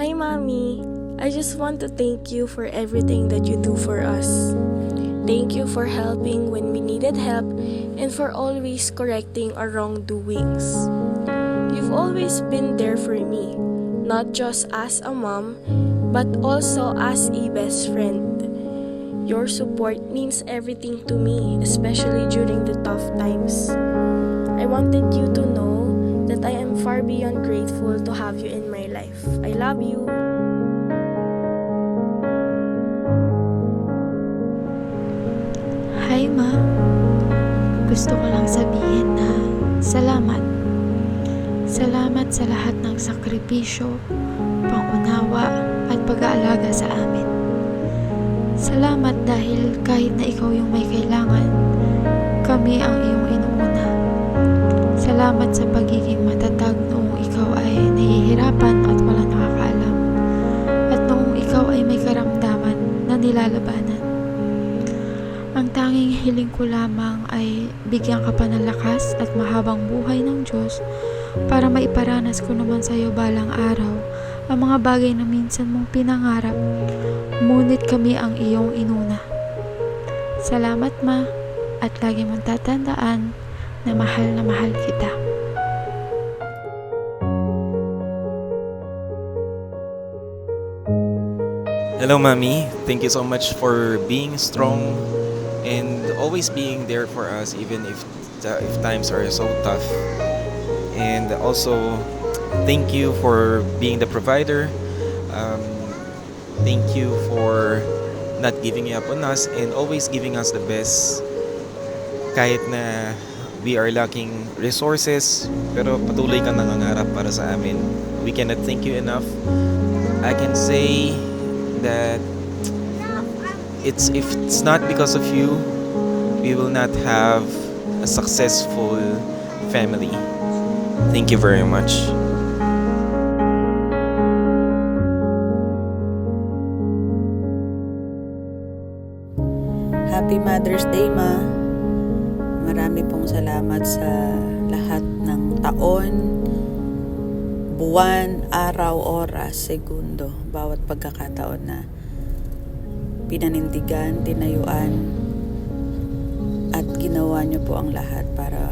Hi, Mommy. I just want to thank you for everything that you do for us. Thank you for helping when we needed help and for always correcting our wrongdoings. You've always been there for me, not just as a mom, but also as a best friend. Your support means everything to me, especially during the tough times. I wanted you to know that I am far beyond grateful to have you in my life. I love you. Hi, Ma. Gusto ko lang sabihin na salamat. Salamat sa lahat ng sakripisyo, pangunawa at pag-aalaga sa amin. Salamat dahil kahit na ikaw yung may kailangan, kami ang iyong inuuna. Salamat sa pagiging matatag noong ikaw ay nahihirapan at walang nakakaalam. At noong ikaw ay may karamdaman na nilalabanan. Ang tanging hiling ko lamang ay bigyan ka pa ng lakas at mahabang buhay ng Diyos para maiparanas ko naman sa iyo balang araw ang mga bagay na minsan mong pinangarap, ngunit kami ang iyong inuna. Salamat, Ma, at lagi mong tatandaan na mahal kita. Hello, Mommy. Thank you so much for being strong and always being there for us, even if times are so tough. And also, thank you for being the provider. Thank you for not giving up on us and always giving us the best. Kahit na we are lacking resources, pero patuloy kang nangangarap para sa amin. We cannot thank you enough. I can say that if it's not because of you, we will not have a successful family. Thank you very much. Happy Mother's Day, Ma. Marami pong salamat sa lahat ng taon, buwan, araw, oras, segundo, bawat pagkakataon na pinanindigan, tinayuan, at ginawa niyo po ang lahat para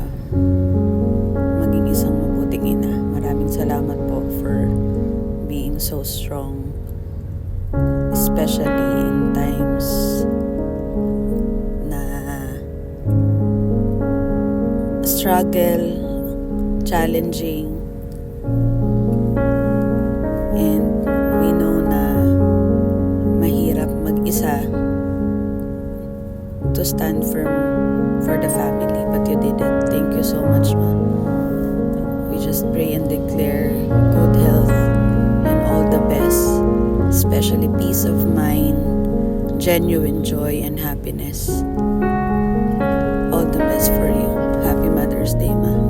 maging isang mabuting ina. Maraming salamat po for being so strong, especially in times na struggle, challenging, and we know na mahirap mag-isa to stand firm for the family, but you did it. Thank you so much, Ma. We just pray and declare good health and all the best, especially peace of mind, genuine joy and happiness. All the best for you. Happy Mother's Day, Ma.